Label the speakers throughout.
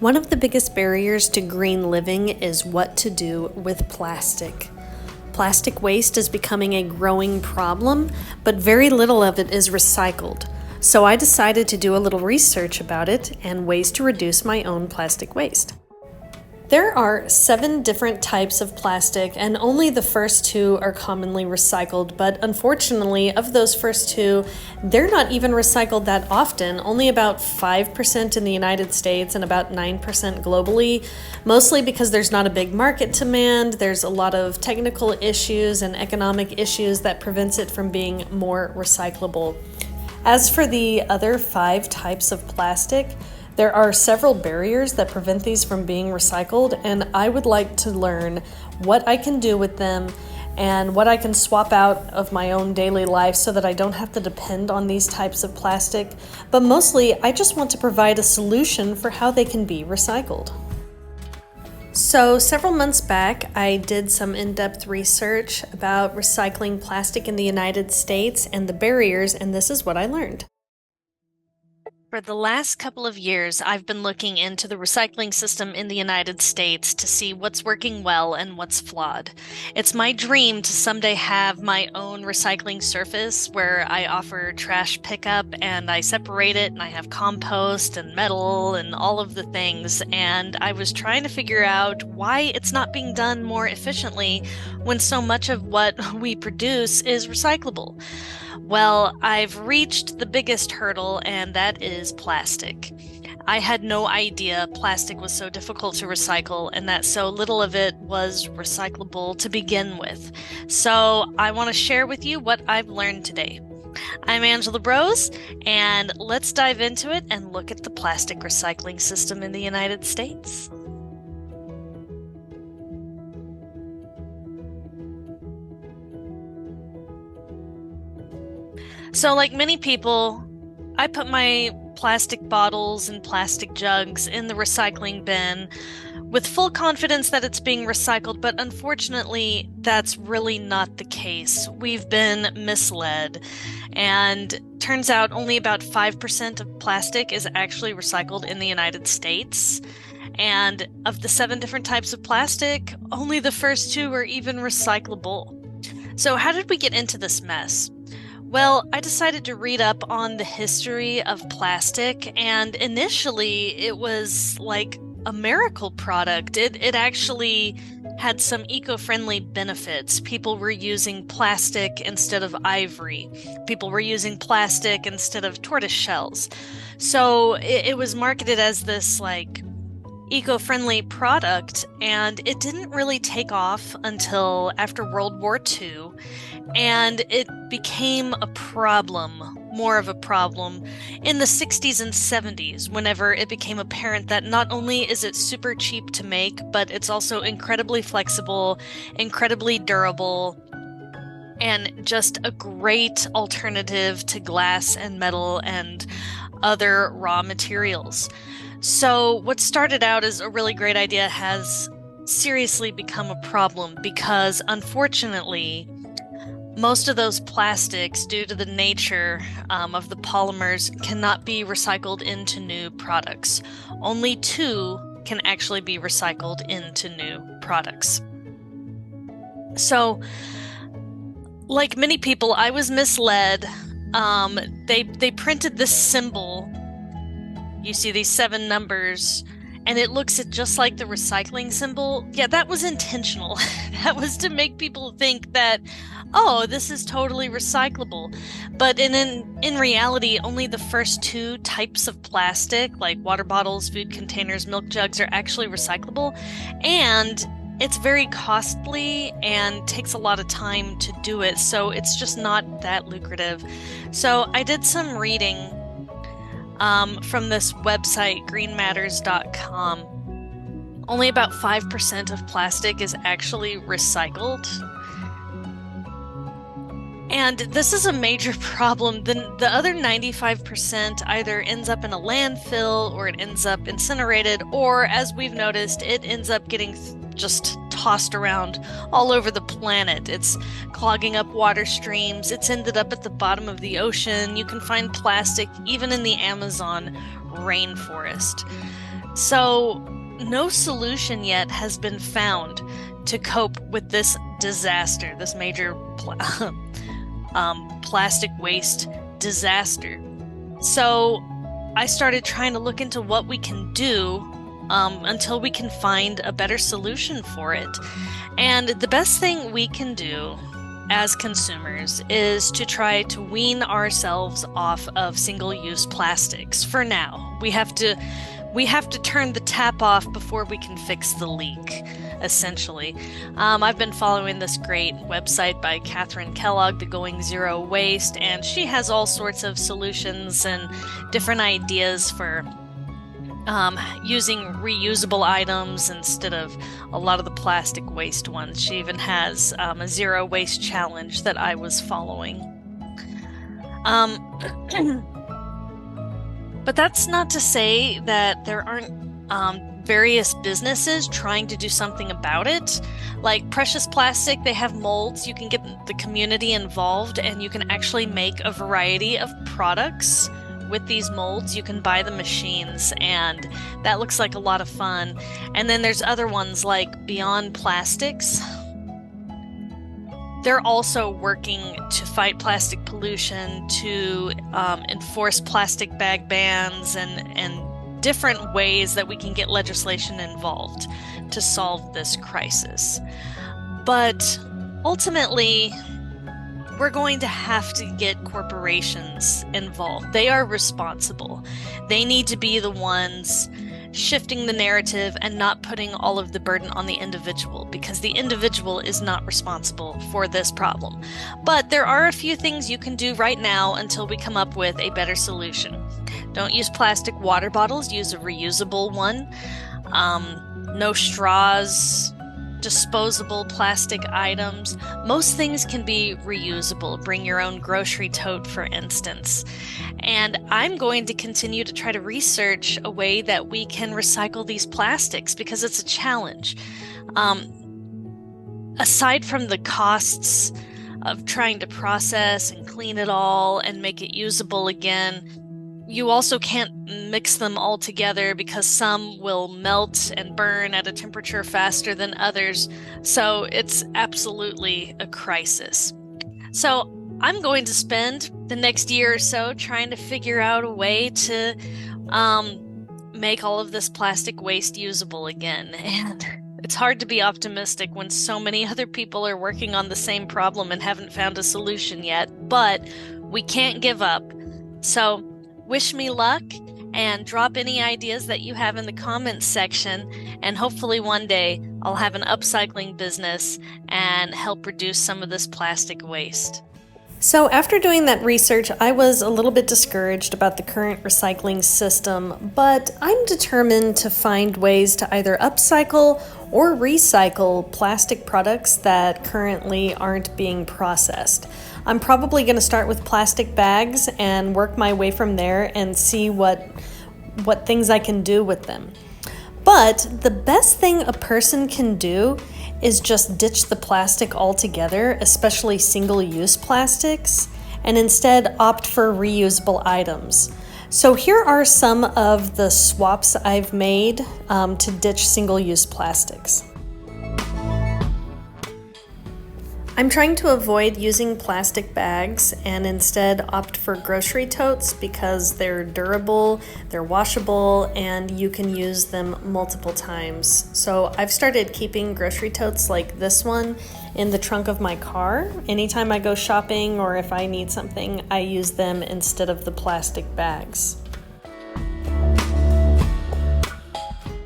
Speaker 1: One of the biggest barriers to green living is what to do with plastic. Plastic waste is becoming a growing problem, but very little of it is recycled. So I decided to do a little research about it and ways to reduce my own plastic waste. There are 7 different types of plastic, and only the first 2 are commonly recycled, but unfortunately, of those first 2, they're not even recycled that often, only about 5% in the United States and about 9% globally, mostly because there's not a big market demand, there's a lot of technical issues and economic issues that prevents it from being more recyclable. As for the other 5 types of plastic, there are several barriers that prevent these from being recycled, and I would like to learn what I can do with them and what I can swap out of my own daily life so that I don't have to depend on these types of plastic. But mostly, I just want to provide a solution for how they can be recycled. So several months back, I did some in-depth research about recycling plastic in the United States and the barriers, and this is what I learned. For the last couple of years, I've been looking into the recycling system in the United States to see what's working well and what's flawed. It's my dream to someday have my own recycling service where I offer trash pickup and I separate it and I have compost and metal and all of the things. And I was trying to figure out why it's not being done more efficiently when so much of what we produce is recyclable. Well, I've reached the biggest hurdle, and that is plastic. I had no idea plastic was so difficult to recycle and that so little of it was recyclable to begin with. So I want to share with you what I've learned today. I'm Angela Brose, and let's dive into it and look at the plastic recycling system in the United States. So like many people, I put my plastic bottles and plastic jugs in the recycling bin with full confidence that it's being recycled, but unfortunately, that's really not the case. We've been misled, and turns out only about 5% of plastic is actually recycled in the United States. And of the 7 different types of plastic, only the first 2 are even recyclable. So how did we get into this mess? Well, I decided to read up on the history of plastic, and initially it was like a miracle product. It actually had some eco-friendly benefits. People were using plastic instead of ivory. People were using plastic instead of tortoise shells. So it was marketed as this like eco-friendly product, and it didn't really take off until after World War II, and it became a problem, more of a problem, in the 60s and 70s, whenever it became apparent that not only is it super cheap to make, but it's also incredibly flexible, incredibly durable, and just a great alternative to glass and metal and other raw materials. So what started out as a really great idea has seriously become a problem because, unfortunately, most of those plastics, due to the nature of the polymers, cannot be recycled into new products. Only 2 can actually be recycled into new products. So, like many people, I was misled. They printed this symbol. You see these 7 numbers, and it looks just like the recycling symbol. Yeah, that was intentional. That was to make people think that, oh, this is totally recyclable. But in reality, only the first 2 types of plastic, like water bottles, food containers, milk jugs, are actually recyclable. And it's very costly and takes a lot of time to do it, so it's just not that lucrative. So I did some reading from this website, greenmatters.com. Only about 5% of plastic is actually recycled. And this is a major problem. The other 95% either ends up in a landfill, or it ends up incinerated, or, as we've noticed, it ends up getting just tossed around all over the planet. It's clogging up water streams. It's ended up at the bottom of the ocean. You can find plastic even in the Amazon rainforest. So no solution yet has been found to cope with this disaster, this major plastic waste disaster. So I started trying to look into what we can do until we can find a better solution for it. And the best thing we can do as consumers is to try to wean ourselves off of single-use plastics for now. We have to turn the tap off before we can fix the leak, essentially. I've been following this great website by Catherine Kellogg, the Going Zero Waste, and she has all sorts of solutions and different ideas for using reusable items instead of a lot of the plastic waste ones. She even has a zero waste challenge that I was following. But that's not to say that there aren't various businesses trying to do something about it. Like Precious Plastic, they have molds. You can get the community involved and you can actually make a variety of products with these molds. You can buy the machines, and that looks like a lot of fun. And then there's other ones like Beyond Plastics. They're also working to fight plastic pollution, to enforce plastic bag bans, and different ways that we can get legislation involved to solve this crisis. But ultimately, we're going to have to get corporations involved. They are responsible. They need to be the ones shifting the narrative and not putting all of the burden on the individual, because the individual is not responsible for this problem. But there are a few things you can do right now until we come up with a better solution. Don't use plastic water bottles, use a reusable one. No straws, disposable plastic items. Most things can be reusable. Bring your own grocery tote, for instance. And I'm going to continue to try to research a way that we can recycle these plastics, because it's a challenge. Aside from the costs of trying to process and clean it all and make it usable again, you also can't mix them all together because some will melt and burn at a temperature faster than others. So it's absolutely a crisis. So I'm going to spend the next year or so trying to figure out a way to make all of this plastic waste usable again. And it's hard to be optimistic when so many other people are working on the same problem and haven't found a solution yet. But we can't give up. So wish me luck, and drop any ideas that you have in the comments section, and hopefully one day I'll have an upcycling business and help reduce some of this plastic waste.
Speaker 2: So after doing that research, I was a little bit discouraged about the current recycling system, but I'm determined to find ways to either upcycle or recycle plastic products that currently aren't being processed. I'm probably going to start with plastic bags and work my way from there and see what things I can do with them. But the best thing a person can do is just ditch the plastic altogether, especially single-use plastics, and instead opt for reusable items. So here are some of the swaps I've made to ditch single-use plastics. I'm trying to avoid using plastic bags and instead opt for grocery totes because they're durable, they're washable, and you can use them multiple times. So I've started keeping grocery totes like this one in the trunk of my car. Anytime I go shopping or if I need something, I use them instead of the plastic bags.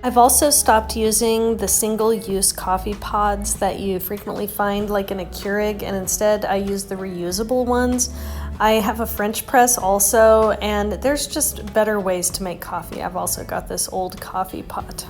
Speaker 2: I've also stopped using the single-use coffee pods that you frequently find like in a Keurig, and instead I use the reusable ones. I have a French press also, and there's just better ways to make coffee. I've also got this old coffee pot.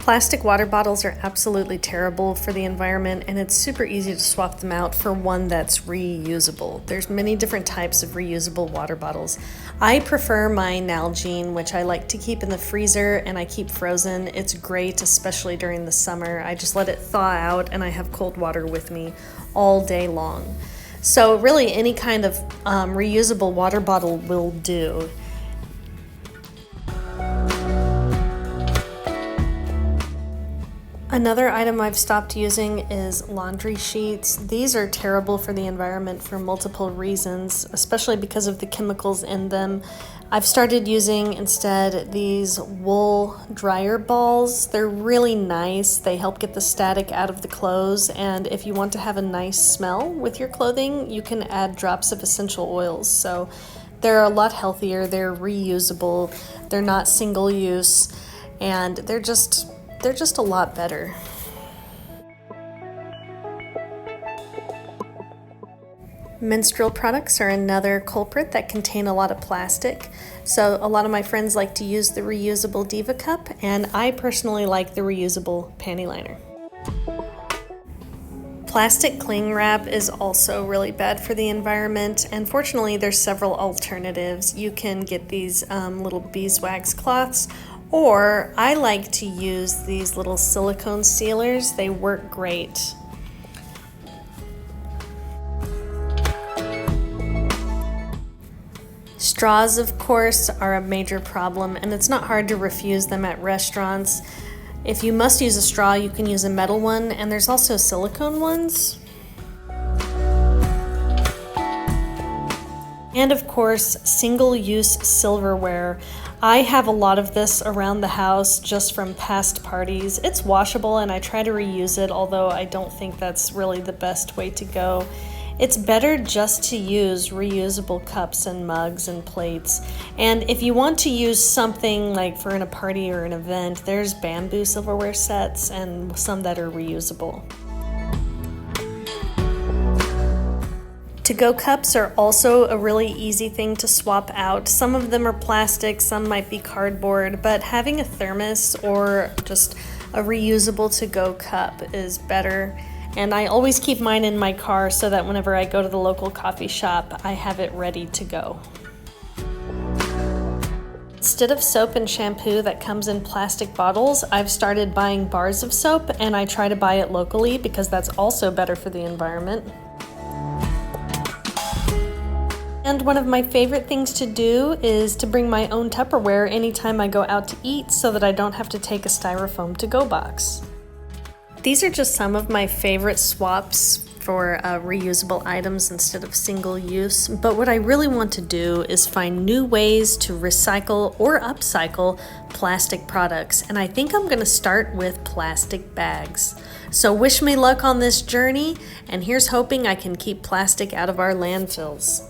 Speaker 2: Plastic water bottles are absolutely terrible for the environment, and it's super easy to swap them out for one that's reusable. There's many different types of reusable water bottles. I prefer my Nalgene, which I like to keep in the freezer and I keep frozen. It's great, especially during the summer. I just let it thaw out and I have cold water with me all day long. So really any kind of reusable water bottle will do. Another item I've stopped using is laundry sheets. These are terrible for the environment for multiple reasons, especially because of the chemicals in them. I've started using instead these wool dryer balls. They're really nice. They help get the static out of the clothes, and if you want to have a nice smell with your clothing, you can add drops of essential oils. So they're a lot healthier, they're reusable, they're not single use, and they're just a lot better. Menstrual products are another culprit that contain a lot of plastic. So a lot of my friends like to use the reusable Diva cup, and I personally like the reusable panty liner. Plastic cling wrap is also really bad for the environment, and fortunately there's several alternatives. You can get these little beeswax cloths, or I like to use these little silicone sealers. They work great. Straws, of course, are a major problem, and it's not hard to refuse them at restaurants. If you must use a straw, you can use a metal one, and there's also silicone ones. And of course, single-use silverware. I have a lot of this around the house just from past parties. It's washable and I try to reuse it, although I don't think that's really the best way to go. It's better just to use reusable cups and mugs and plates. And if you want to use something like for in a party or an event, there's bamboo silverware sets and some that are reusable. To-go cups are also a really easy thing to swap out. Some of them are plastic, some might be cardboard, but having a thermos or just a reusable to-go cup is better. And I always keep mine in my car so that whenever I go to the local coffee shop, I have it ready to go. Instead of soap and shampoo that comes in plastic bottles, I've started buying bars of soap, and I try to buy it locally because that's also better for the environment. And one of my favorite things to do is to bring my own Tupperware anytime I go out to eat so that I don't have to take a styrofoam to-go box. These are just some of my favorite swaps for reusable items instead of single use, but what I really want to do is find new ways to recycle or upcycle plastic products, and I think I'm going to start with plastic bags. So wish me luck on this journey, and here's hoping I can keep plastic out of our landfills.